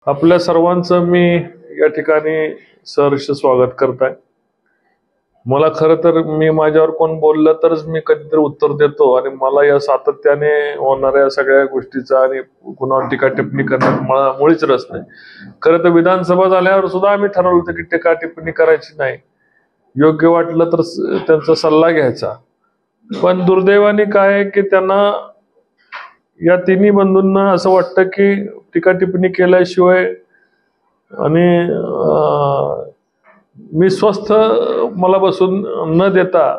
आपल्या सर्वांचं मी या ठिकाणी सहर्ष स्वागत करताय। मला खरं तर मी माझ्यावर कोण बोललं तरच मी कधीतरी उत्तर देतो आणि मला या सातत्याने होणाऱ्या सगळ्या गोष्टीचा आणि कुणावर टीका टिप्पणी करण्यात मला मुळीच रस नाही। खरं तर विधानसभा झाल्यावर सुद्धा आम्ही ठरवलं होतं की टीका टिप्पणी करायची नाही, योग्य वाटलं तर त्यांचा सल्ला घ्यायचा। पण दुर्दैवाने काय आहे की त्यांना या तिन्ही बंधूंना असं वाटतं की टीका टिप्पणी केल्याशिवाय आणि मी स्वस्थ मला बसून न देता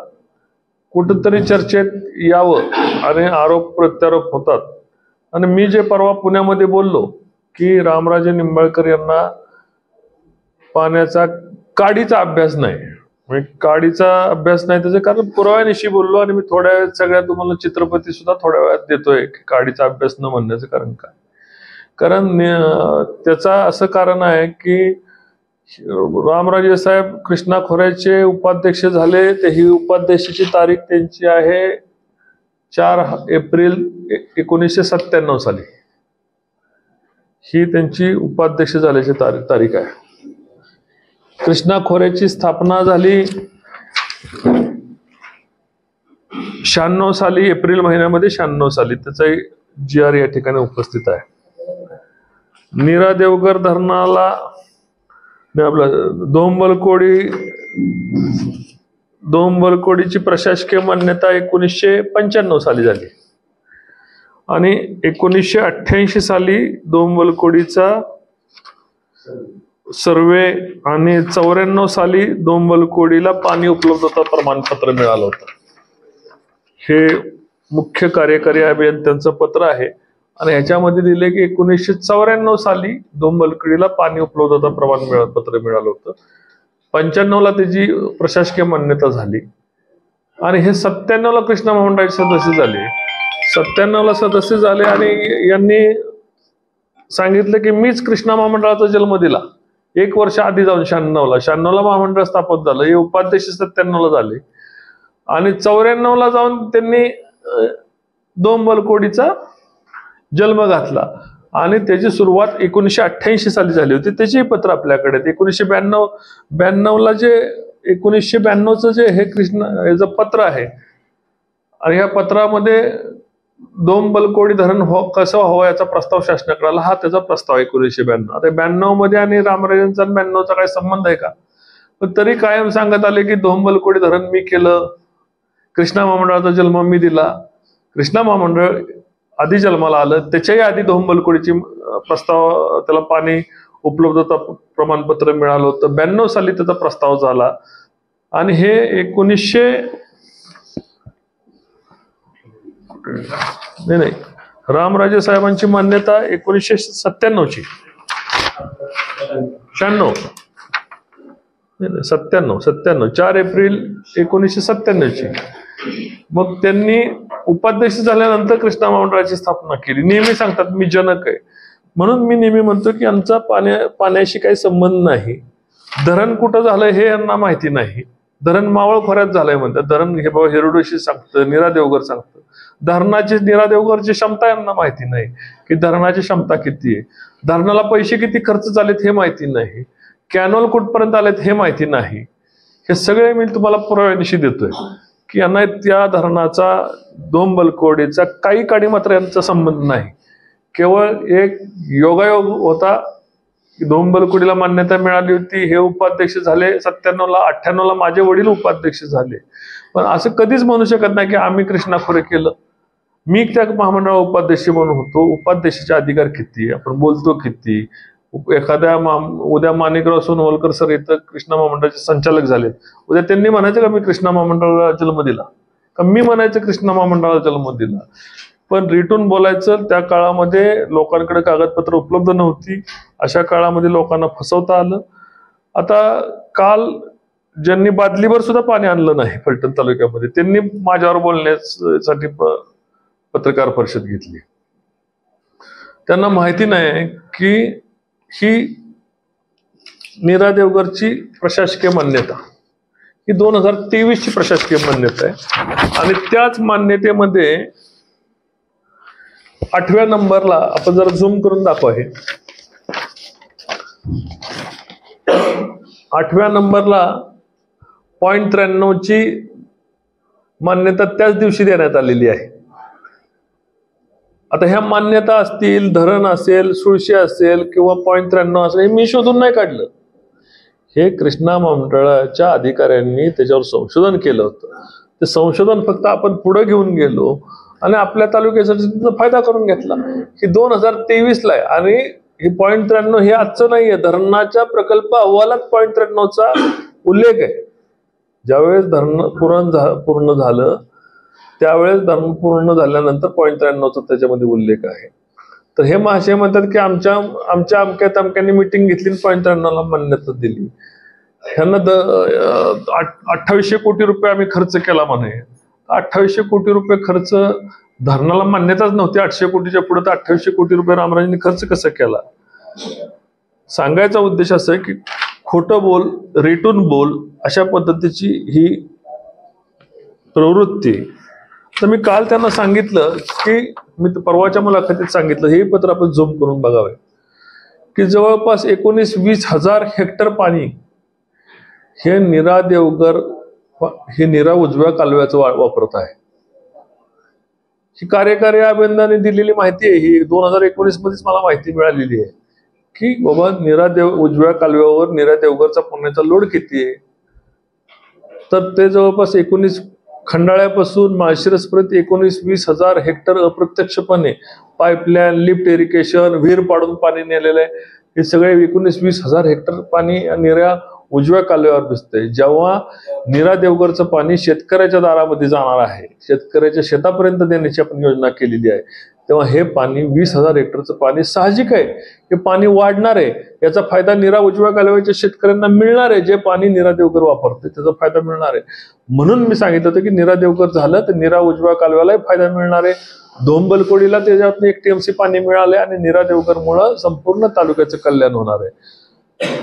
कुठंतरी चर्चेत यावं आणि आरोप प्रत्यारोप होतात। आणि मी जे परवा पुण्यामध्ये बोललो की रामराजे निंबाळकर यांना पाण्याचा काडीचा अभ्यास नाही, काडीचा अभ्यास नाही त्याचं कारण पुराव्यानिशी बोललो आणि मी थोड्या वेळात सगळ्या तुम्हाला चित्रपती सुद्धा थोड्या वेळात देतोय की काडीचा अभ्यास न म्हणण्याचं कारण काय। कारण त्याचा असं कारण आहे की रामराजे साहेब कृष्णा खोऱ्याचे उपाध्यक्ष झाले, ते ही उपाध्यक्षाची तारीख त्यांची आहे 4 एप्रिल 1997 साली, ही त्यांची उपाध्यक्ष झाल्याची तारीख आहे। कृष्णा खोऱ्याची स्थापना झाली 96 साली, एप्रिल महिन्यामध्ये 96 साली, त्याचा GR या ठिकाणी उपस्थित आहे। नीरा देवगर धरणाला आपलं दोंबलकोडीची प्रशासकीय मान्यता 1995 साली झाली आणि 1988 साली दोंबलकोडीचा सर्वे आणि 94 साली दोंबलकोडीला पाणी उपलब्धता प्रमाणपत्र मिळालं होतं। हे मुख्य कार्यकारी अभियंत्यांचं पत्र आहे आणि ह्याच्यामध्ये दिले की 1994 साली दोंबलकोडीला पाणी उपलब्धता प्रमाणपत्र मिळालं होतं। 95 ला त्याची प्रशासकीय मान्यता झाली आणि हे 97 ला कृष्णा महामंडळाचे सदस्य झाले। 97 ला सदस्य झाले आणि यांनी सांगितलं की मीच कृष्णा महामंडळाचा जन्म दिला 1 वर्ष आधी जाऊन 96 ला महामंडळ स्थापन झालं। हे उपाध्यक्ष 97 ला झाले आणि 94 ला जाऊन त्यांनी दोंबलकोडीचा जन्म घातला आणि त्याची सुरुवात 1988 साली झाली होती। त्याचे पत्र आपल्याकडे 1992 ला जे 1992चं जे हे याचं पत्र आहे आणि या पत्रामध्ये दोंबलकोडी धरण कसं व्हावं याचा प्रस्ताव शासनाकडे आला, हा त्याचा प्रस्ताव आहे 1992। आता 92 मध्ये आणि रामराजेंचा 92चा काय संबंध आहे का? पण तरी कायम सांगत आले की दोंबलकोडी धरण मी केलं, कृष्णा महामंडळाचा जन्म मी दिला, कृष्णा महामंडळ आधी जन्माला आलं, त्याच्याही आधी दोंबलकोडीची प्रस्ताव त्याला पाणी उपलब्धता प्रमाणपत्र मिळालं होतं। 92 साली त्याचा प्रस्ताव झाला आणि हे 1996 रामराजे साहेबांची मान्यता 1997 ची 97 4 एप्रिल 1997 ची। मग त्यांनी उपाध्यक्ष झाल्यानंतर कृष्णा महामंडळाची स्थापना केली। नेहमी सांगतात मी जनक आहे, म्हणून मी नेहमी म्हणतो की आमचा पाण्याशी काही संबंध नाही। धरण कुठं झालंय हे यांना माहिती नाही, धरण मावळ खोऱ्यात झालंय म्हणतात। धरण हे बाबा हिरडोशी सांगतं, नीरा देवगर सांगतं। नीरा देवगरची क्षमता यांना माहिती नाही की धरणाची क्षमता किती आहे, धरणाला पैसे किती खर्च झालेत हे माहिती नाही, कॅनॉल कुठपर्यंत आलेत हे माहिती नाही। हे सगळे मी तुम्हाला पुराव्यानिशी देतोय की यांना त्या धरणाचा दोंबलकोडीचा काही काडी मात्र यांचा संबंध नाही। केवळ एक योगायोग होता की दोंबलकोडीला मान्यता मिळाली होती, हे उपाध्यक्ष झाले 97 ला, 98 ला माझे वडील उपाध्यक्ष झाले। पण असं कधीच म्हणू शकत नाही की आम्ही कृष्णा खोरे केलं, मी त्या महामंडळाला उपाध्यक्ष म्हणून होतो। उपाध्यक्षाचे अधिकार किती, आपण बोलतो किती, एखाद्या उद्या माणिकराव सोनवलकर सर इथं कृष्णा महामंडळाचे संचालक झालेत, उद्या त्यांनी म्हणायचं का मी कृष्णा महामंडळाला जन्म दिला, का मी म्हणायचं कृष्णा महामंडळाला जन्म दिला। पण रिटून बोलायचं, त्या काळामध्ये लोकांकडे कागदपत्र उपलब्ध नव्हती, अशा काळामध्ये लोकांना फसवता आलं। आता काल ज्यांनी बादलीवर सुद्धा पाणी आणलं नाही फलटण तालुक्यामध्ये, त्यांनी माझ्यावर बोलण्यासाठी पत्रकार परिषद घेतली। त्यांना माहिती नाही की ही नीरा देवगरची प्रशासकीय मान्यता ही 2023 ची प्रशासकीय मान्यता आहे आणि त्याच मान्यतेमध्ये 8व्या नंबरला आपण जरा झूम करून दाखवा, हे 8व्या नंबरला 0.93ची मान्यता त्याच दिवशी देण्यात आलेली आहे. आता ह्या मान्यता असतील, धरण असेल, सुळशी असेल किंवा 0.93 असेल, हे मी शोधून नाही काढलं. हे कृष्णा महामंडळाच्या अधिकाऱ्यांनी त्याच्यावर संशोधन केलं होतं. ते संशोधन फक्त आपण पुढे घेऊन गेलो आणि आपल्या तालुक्यासाठी फायदा करून घेतला. ही 2023ला आहे आणि हे 0.93 हे आजचं नाहीये. धरणाच्या प्रकल्प अहवालात 0.93चा उल्लेख आहे. ज्यावेळेस धरण पूर्ण झालं त्यावेळेस धरण पूर्ण झाल्यानंतर 0.93चा त्याच्यामध्ये उल्लेख आहे. तर हे महाशय म्हणतात की आमच्या अमक्या तमक्यांनी मिटिंग घेतली 0.93ला मान्यता दिली. ह्यांना 2800 कोटी रुपये आम्ही खर्च केला म्हणे. 2800 कोटी रुपये खर्च, धरणाला मान्यताच नव्हती 800 कोटीच्या पुढे, तर 2800 कोटी रुपये रामराजेंनी खर्च कसा केला? सांगायचा उद्देश असा आहे की खोटं बोल, रेटून बोल, अशा पद्धतीची ही प्रवृत्ती. तर मी काल त्यांना सांगितलं की मी परवाच्या मुलाखतीत सांगितलं, हे पत्र आपण झूम करून बघावे की जवळपास 19-20 हजार हेक्टर पाणी हे नीरा देवगर हे नीरा उजव्या कालव्याचं वापरत आहे. ही कार्यकारी अभियंत्यांनी दिलेली माहिती आहे. ही 2019 मध्येच मला माहिती मिळालेली आहे की बाबा उजव्या कालव्यावर नीरा देवगरचा पाण्याचा लोड किती आहे. तर ते जवळपास 19 खंडाळ्यापासून माळशिरसपर्यंत 19-20 हजार हेक्टर अप्रत्यक्षपणे पाईपलाईन, लिफ्ट इरिगेशन, विहीर पाडून पाणी नेलेलं आहे. हे सगळे 19-20 हजार हेक्टर पाणी नीरा उजव्या कालव्यावर दिसतंय. जेव्हा नीरा देवगरचं पाणी शेतकऱ्याच्या दारामध्ये जाणार आहे, शेतकऱ्याच्या शेतापर्यंत देण्याची आपण योजना केलेली आहे, तेव्हा हे पाणी 20,000 हेक्टरचं पाणी साहजिक आहे, हे पाणी वाढणार आहे. याचा फायदा नीरा उजव्या कालव्याच्या शेतकऱ्यांना मिळणार आहे. जे पाणी नीरा देवगर वापरते त्याचा फायदा मिळणार आहे. म्हणून मी सांगितलं होतं की नीरा देवगर झालं तर नीरा उजव्या कालव्यालाही फायदा मिळणार आहे. धोंबलकोडीला त्याच्यातून 1 TMC पाणी मिळालंय आणि नीरा देवगर मुळे संपूर्ण तालुक्याचं कल्याण होणार आहे.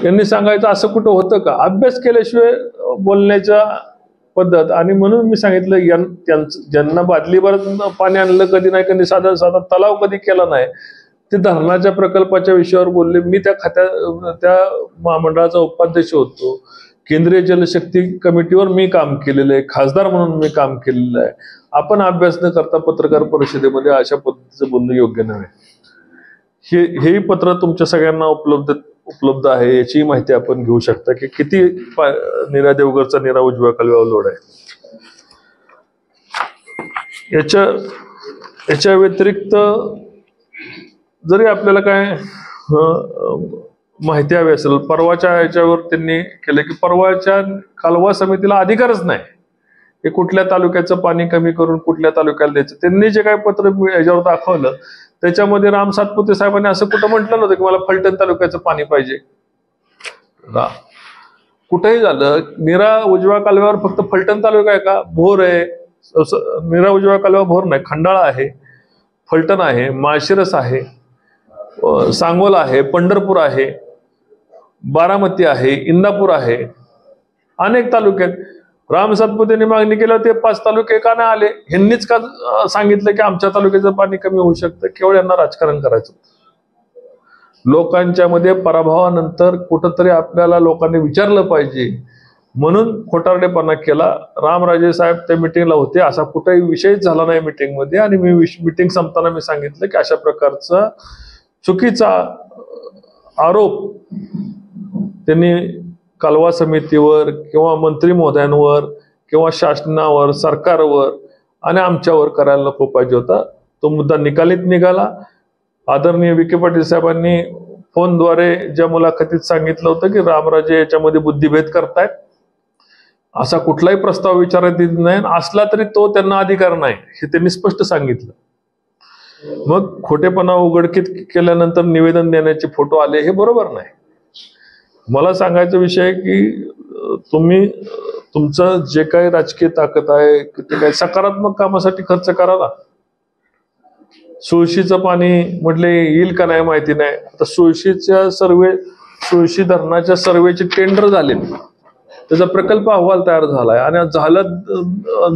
यांनी सांगायचं असं कुठं होतं का? अभ्यास केल्याशिवाय बोलण्याच्या पद्धत. आणि म्हणून मी सांगितलं ज्यांना बादलीभर पाणी आणलं कधी नाही, कधी साधा तलाव कधी केला नाही, ते धरणाच्या प्रकल्पाच्या विषयावर बोलले. मी त्या महामंडळाचा उपाध्यक्ष होतो. केंद्रीय जलशक्ती कमिटीवर मी काम केलेलं आहे, खासदार म्हणून मी काम केलेलं आहे. आपण अभ्यास न करता पत्रकार परिषदेमध्ये अशा पद्धतीचं बोलणं योग्य नव्हे. हेही पत्र तुमच्या सगळ्यांना उपलब्ध आहे. याची माहिती आपण घेऊ शकता की किती नीरा देवगरचा नीरा उजव्या कालव्यावर लोड आहे. याच्या व्यतिरिक्त जरी आपल्याला काय माहिती हवी असेल, परवाच्या याच्यावर त्यांनी केलं की परवाच्या कालवा समितीला अधिकारच नाही हे कुठल्या तालुक्याचं पाणी कमी करून कुठल्या तालुक्याला द्यायचं. त्यांनी जे काही पत्र याच्यावर दाखवलं त्याच्यामध्ये राम सातपुते साहेबांनी असं कुठं म्हटलं नव्हतं की मला फलटण तालुक्याचं पाणी पाहिजे. कुठेही झालं, नीरा उजव्या कालव्यावर फक्त फलटण तालुका आहे का? भोर आहे. नीरा उजव्या कालवा भोर नाही, खंडाळा आहे, फलटण आहे, माळशिरस आहे, सांगोला आहे, पंढरपूर आहे, बारामती आहे, इंदापूर आहे, अनेक तालुक्यात. राम सातपुतेंनी मागणी केल्यावर ते 5 तालुके का नाही आले? ह्यांनीच का सांगितलं की आमच्या तालुक्याचं पाणी कमी होऊ शकतं? केवळ यांना राजकारण करायचं. लोकांच्या मध्ये पराभवानंतर कुठंतरी आपल्याला लोकांनी विचारलं पाहिजे म्हणून खोटारडेपणा केला. रामराजे साहेब त्या मिटिंगला होते, असा कुठेही विषयच झाला नाही मिटिंगमध्ये. आणि मी मिटिंग संपताना मी सांगितलं की अशा प्रकारचा चुकीचा आरोप त्यांनी कालवा समितीवर किंवा मंत्री महोदयांवर किंवा शासनावर, सरकारवर आणि आमच्यावर करायला नको पाहिजे होता. तो मुद्दा निकालीत निघाला. आदरणीय विखे पाटील साहेबांनी फोनद्वारे ज्या मुलाखतीत सांगितलं होतं की रामराजे याच्यामध्ये बुद्धिभेद करतायत, असा कुठलाही प्रस्ताव विचारात येत नाही, असला तरी तो त्यांना अधिकार नाही हे त्यांनी स्पष्ट सांगितलं. मग खोटेपणा उघडकीत केल्यानंतर निवेदन देण्याचे फोटो आले, हे बरोबर नाही. मला सांगायचा विषय आहे की तुम्ही तुमचं जे काही राजकीय ताकद आहे ते काही सकारात्मक कामासाठी खर्च कराला. सुळशीचं पाणी म्हटले येईल का नाही माहिती नाही. आता सुळशी धरणाच्या सर्वेचे टेंडर झाले, त्याचा प्रकल्प अहवाल तयार झालाय आणि झालं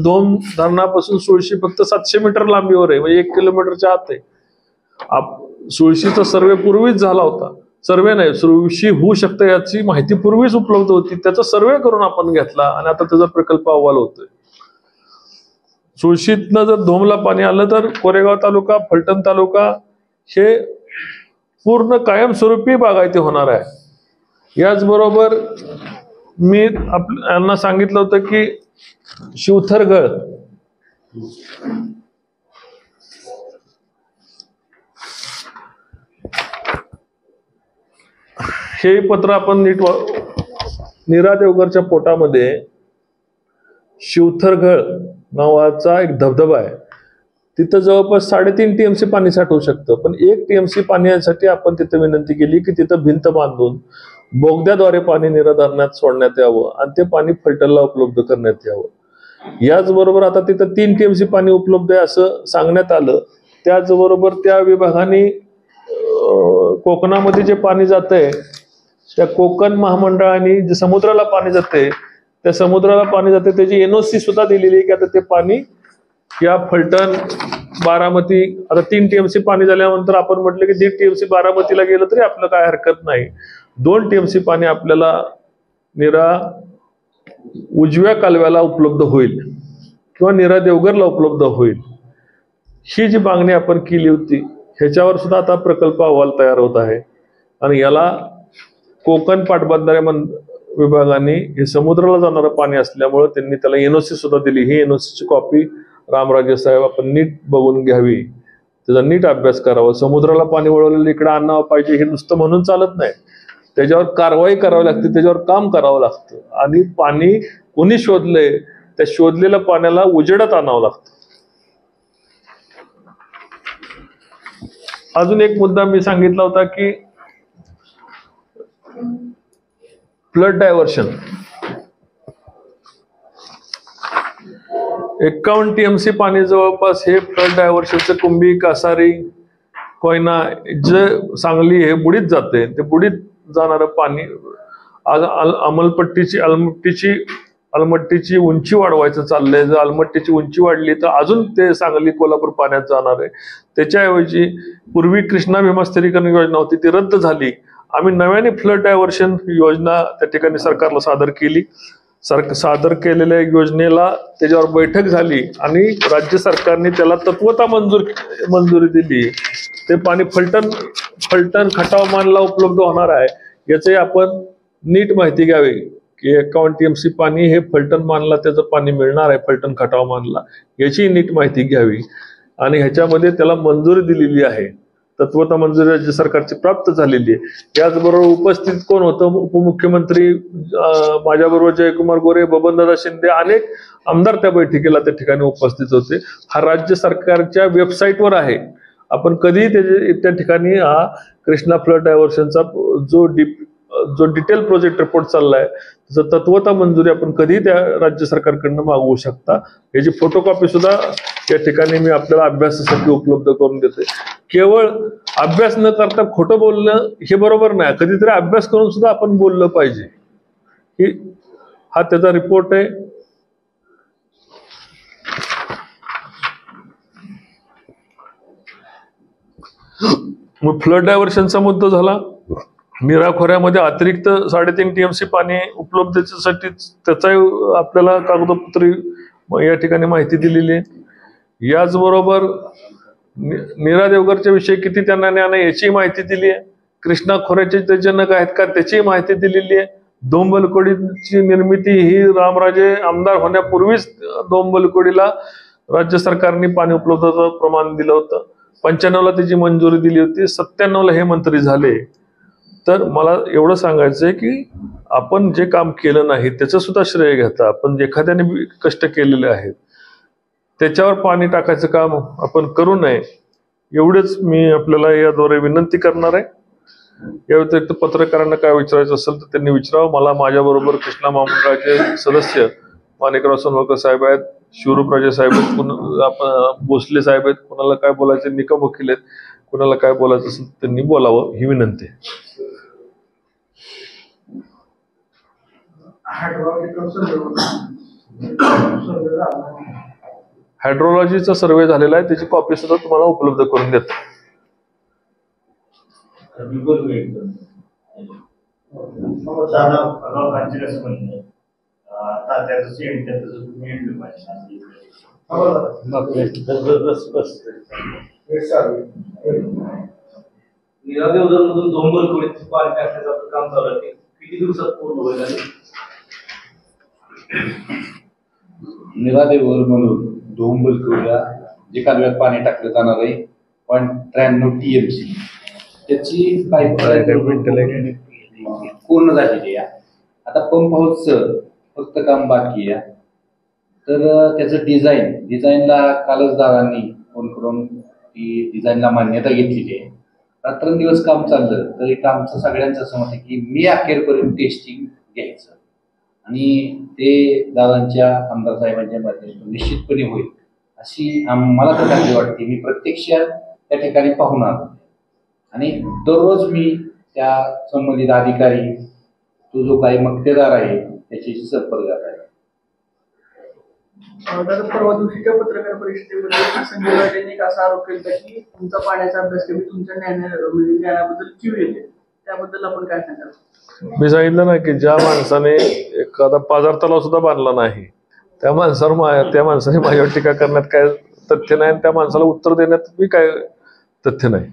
2 धरणापासून सुळशी फक्त 700 मीटर लांबीवर आहे, म्हणजे 1 किलोमीटरच्या आत आहे. सुळशीचा सर्वे पूर्वीच झाला होता. सर्वे नाही, सुरक्षित होऊ शकतं याची माहिती पूर्वीच उपलब्ध होती, त्याचा सर्वे करून आपण घेतला आणि आता त्याचा प्रकल्प अहवाल होतोय. सुळशीतनं जर धोमला पाणी आलं तर कोरेगाव तालुका, फलटण तालुका हे पूर्ण कायमस्वरूपी बागायती होणार आहे. याचबरोबर मी यांना सांगितलं होतं की शिवथरगळ हे पत्र आपण नीट नीरा देवगरच्या पोटामध्ये शिवथरगळ नावाचा एक धबधबा आहे. तिथं जवळपास 3.5 TMC पाणी साठवू शकतं, पण 1 TMC पाण्यासाठी आपण तिथं विनंती केली की तिथं भिंत बांधून बोगद्याद्वारे पाणी नीरा धरणात सोडण्यात यावं आणि ते पाणी फलटणला उपलब्ध करण्यात यावं. याचबरोबर आता तिथं 3 TMC पाणी उपलब्ध आहे असं सांगण्यात आलं. त्याचबरोबर त्या विभागाने कोकणामध्ये जे पाणी जातंय त्या कोकण महामंडळाने जे समुद्राला पाणी जाते त्या समुद्राला पाणी जाते त्याची NOC सुद्धा दिलेली आहे की आता ते पाणी या फलटण, बारामती, आता 3 TMC पाणी झाल्यानंतर आपण म्हटलं की 1.5 TMC बारामतीला गेलं तरी आपलं काय हरकत नाही. 2 TMC पाणी आपल्याला नीरा उजव्या कालव्याला उपलब्ध होईल किंवा नीरा देवगरला उपलब्ध होईल. ही जी मागणी आपण केली होती ह्याच्यावर सुद्धा आता प्रकल्प अहवाल तयार होत आहे आणि याला कोकण पाटबंधारे विभागाने हे समुद्राला जाणारं पाणी असल्यामुळे त्यांनी त्याला NOC सुद्धा दिली. ही NOCची कॉपी रामराजे साहेब आपण नीट बघून घ्यावी, त्याचा नीट अभ्यास करावा. समुद्राला पाणी वळवलेलं इकडे आणावं पाहिजे हे नुसतं म्हणून चालत नाही, त्याच्यावर कारवाई करावी लागते, त्याच्यावर काम करावं लागतं आणि पाणी कोणी शोधलंय त्या शोधलेल्या पाण्याला उजेडात आणावं लागतं. अजून एक मुद्दा मी सांगितला होता की फ्लड डायव्हर्शन 51 TMC पाणी जवळपास हे फ्लड डायव्हर्शनचं कुंभी, कासारी, कोयना जे सांगली हे बुडीत जाते. ते बुडीत जाणारं पाणी अलमट्टीची उंची वाढवायचं चाललंय. जर अलमट्टीची उंची वाढली तर अजून ते सांगली, कोल्हापूर पाण्यात जाणार आहे. त्याच्याऐवजी पूर्वी कृष्णा भीमा स्थिरीकरण योजना होती ती रद्द झाली. आम्ही नव्याने फ्लड डायव्हर्शन योजना त्या ठिकाणी सरकारला सादर केली. सादर केलेल्या योजनेला त्याच्यावर बैठक झाली आणि राज्य सरकारने त्याला तत्वता मंजुरी दिली. ते पाणी फलटण खटाव मानला उपलब्ध होणार आहे. याचे आपण नीट माहिती घ्यावी की 51 TMC पाणी हे फलटण मानला त्याचं पाणी मिळणार आहे, फलटण खटाव मानला, याची नीट माहिती घ्यावी. आणि ह्याच्यामध्ये त्याला मंजुरी दिलेली आहे, तत्वता मंजुरी राज्य सरकारची प्राप्त झालेली आहे. याचबरोबर उपस्थित कोण होतं? उपमुख्यमंत्री माझ्याबरोबर जयकुमार गोरे, बबनदादा शिंदे, अनेक आमदार त्या बैठकीला त्या ठिकाणी उपस्थित होते. हा राज्य सरकारच्या वेबसाईटवर आहे. आपण कधी त्या ठिकाणी हा कृष्णा फ्लड डायव्हर्शनचा जो डिटेल प्रोजेक्ट रिपोर्ट चाललाय त्याचं तत्वता मंजुरी आपण कधी त्या राज्य सरकारकडनं मागवू शकता. याची फोटोकॉपी सुद्धा या ठिकाणी मी आपल्याला अभ्यासासाठी उपलब्ध करून देते. केवळ अभ्यास न करता खोटं बोलणं हे बरोबर नाही. कधीतरी अभ्यास करून सुद्धा आपण बोललं पाहिजे. हा त्याचा रिपोर्ट आहे. मग फ्लड डायव्हर्शनचा मुद्दा झाला. नीरा खोऱ्यामध्ये अतिरिक्त 3.5 TMC पाणी उपलब्धतेसाठी त्याचाही आपल्याला कागदपत्री या ठिकाणी माहिती दिलेली आहे. याचबरोबर नीरा देवगरच्या विषयी किती त्यांना ज्ञान आहे याची माहिती दिली आहे. कृष्णा खोऱ्याचे ते जनक आहेत का त्याची माहिती दिलेली आहे. दोंबलकोडीची निर्मिती ही रामराजे आमदार होण्यापूर्वीच दोंबलकोडीला राज्य सरकारने पाणी उपलब्धतेचं प्रमाण दिलं होतं. 95ला त्याची मंजुरी दिली होती. 97ला हे मंत्री झाले. तर मला एवढं सांगायचंय की आपण जे काम केलं नाही त्याचं सुद्धा श्रेय घेता. आपण एखाद्याने कष्ट केलेले आहेत त्याच्यावर पाणी टाकायचं काम आपण करू नये, एवढेच मी आपल्याला याद्वारे विनंती करणार आहे. या व्यतिरिक्त पत्रकारांना काय विचारायचं असेल तर त्यांनी विचारावं. मला माझ्याबरोबर कृष्णा महामंडळाचे सदस्य माणिकराव सोनवळकर साहेब आहेत, शिवरूपराजे साहेब आहेत, भोसले साहेब आहेत. कोणाला काय बोलायचे निकम वकील आहेत, कोणाला काय बोलायचं असेल त्यांनी बोलावं ही विनंती आहे. हायड्रोलॉजीचा सर्वे झालेला आहे, त्याची कॉपी सुद्धा तुम्हाला उपलब्ध करून देतो. बिलकुल एकदम लोकांचे कसं म्हणणं आता त्याचं सेम त्याचं तुम्ही मिळलं पाहिजे निरादेवधरमधून डोंबरकडे पाणी टाकण्याचं काम चालू आहे किती दिवसात पूर्ण होईल आणि निरादेवर म्हणून डोंबरकडला जे कालव्यात पाणी टाकलं जाणार आहे 193 TMC त्याची पाईपलाईन पूर्ण झालेली आहे. आता पंप हाऊसचं फक्त काम बाकी आहे. तर त्याचं डिझाईनला कालसदारांनी फोन करून ती डिझाईनला मान्यता घेतलेली आहे. रात्रंदिवस काम चाललं तरी आमचं सगळ्यांचं असं मत आहे की मी अखेरपर्यंत टेस्टिंग घ्यायचं आणि ते दादांच्या आमदार साहेबांच्या माध्यमातून निश्चितपणे होईल अशी मला तर खात्री वाटते. मी प्रत्यक्ष त्या ठिकाणी पाहून आलो आणि दररोज मी त्या संबंधित अधिकारी तो जो काही मक्तेदार आहे त्याच्याशी संपर्कात आहे. परवा दिवशीच्या पत्रकार परिषदेमध्ये संजय राजेंनी एक असा आरोप केला की तुमचा पाण्याचा अभ्यास कमी तुमच्या ज्ञानाबद्दल क्यू येते त्याबद्दल आपण काय सांगाल? मी सांगितलं ना की ज्या माणसाने एखादा पाझर तलाव सुद्धा बांधला नाही त्या माणसाने माझ्यावर टीका करण्यात काय तथ्य नाही आणि त्या माणसाला उत्तर देण्यात मी काय तथ्य नाही.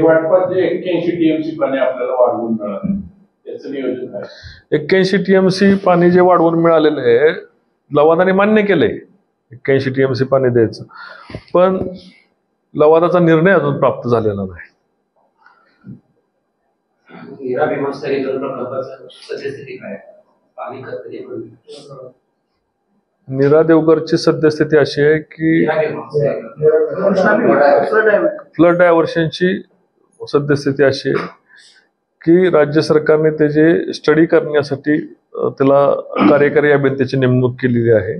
वाटपात जे 81 TMC पाणी आपल्याला वाढवून मिळालं त्याचं नियोजन काय? 81 TMC पाणी जे वाढवून मिळालेलं आहे लवादाने मान्य केलंय 81 TMC पाणी द्यायचं, पण लवादाचा निर्णय अजून प्राप्त झालेला नाही. नीरा देवघरची सद्यस्थिती अशी आहे की फ्लड डायव्हर्शनची सद्यस्थिती अशी आहे की राज्य सरकारने त्याचे स्टडी करण्यासाठी त्याला कार्यकारी अभियंत्याची नेमणूक केलेली आहे.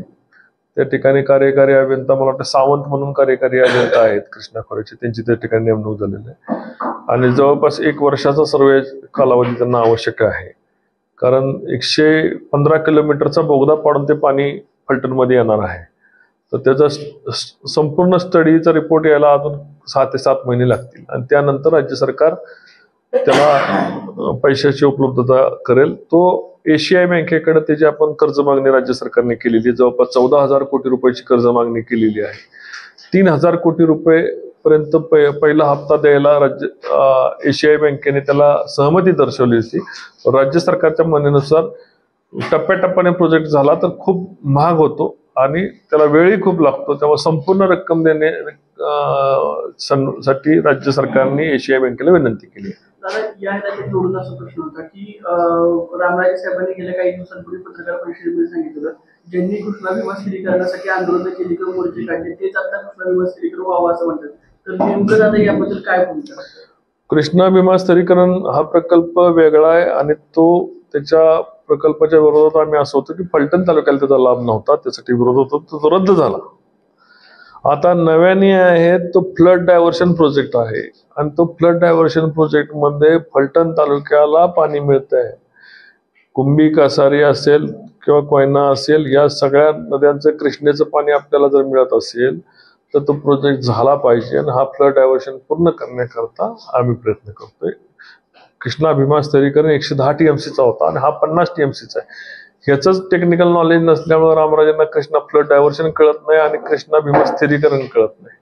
त्या ठिकाणी कार्यकारी अभियंता मला वाटतं सावंत म्हणून कार्यकारी अभियंता आहेत कृष्णा खोऱ्याचे, त्यांची त्या ठिकाणी नेमणूक झालेली आहे आणि जवळपास 1 वर्षाचा सर्वे कालावधी त्यांना आवश्यक आहे. कारण 115 किलोमीटरचा बोगदा पाडून ते पाणी फलटणमध्ये येणार आहे. तर त्याचा संपूर्ण स्टडीचा रिपोर्ट यायला अजून 6 ते 7 महिने लागतील आणि त्यानंतर राज्य सरकार त्याला पैशाची उपलब्धता करेल. तो एशियाई बँकेकडे त्याची आपण कर्ज मागणी राज्य सरकारने केलेली आहे. जवळपास 14,000 कोटी रुपयाची कर्ज मागणी केलेली आहे. 3,000 कोटी रुपये पर्यंत पहिला हप्ता द्यायला एशियाई बँकेने त्याला सहमती दर्शवली होती. राज्य सरकारच्या म्हणण्यानुसार टप्प्याटप्प्याने प्रोजेक्ट झाला तर खूप महाग होतो आणि त्याला वेळही खूप लागतो. त्यामुळे संपूर्ण रक्कम देण्यासाठी राज्य सरकारने एशियाई बँकेला विनंती केली. दादा या ह्याच्यात जोडून असा प्रश्न होता की रामराजे साहेबांनी गेल्या काही दिवसांपूर्वी पत्रकार परिषदेमध्ये सांगितलं ज्यांनी कृष्णा भीमा स्थिरीकरणासाठी आंदोलन केली किंवा मोर्चे काढले तेच आता कृष्णा भीमा स्थिरीकरण व्हावं असं म्हणतात. तर नेमकं दादा याबद्दल काय भूमिका? कृष्णा भीमा स्थिरीकरण हा प्रकल्प वेगळा आहे आणि तो त्याच्या प्रकल्पाच्या विरोधात आम्ही असं होतं की फलटण तालुक्याला त्याचा लाभ नव्हता, त्यासाठी विरोध होता, तो रद्द झाला. आता नव्याने आहे तो फ्लड डायव्हर्शन प्रोजेक्ट आहे आणि तो फ्लड डायव्हर्शन प्रोजेक्ट मध्ये फलटण तालुक्याला पाणी मिळत आहे. कुंभी कासारी असेल किंवा कोयना असेल या सगळ्या नद्यांचं कृष्णेचं पाणी आपल्याला जर मिळत असेल तर तो प्रोजेक्ट झाला पाहिजे आणि हा फ्लड डायव्हर्शन पूर्ण करण्याकरता आम्ही प्रयत्न करतोय. कृष्णा भीमा स्थिरीकरण 110 TMCचा होता आणि हा 50 TMCचा आहे. ह्याच टेक्निकल नॉलेज नसल्यामुळे रामराजेंना कृष्णा फ्लड डायव्हर्शन कळत नाही आणि कृष्णा भीमा स्थिरीकरण कळत नाही.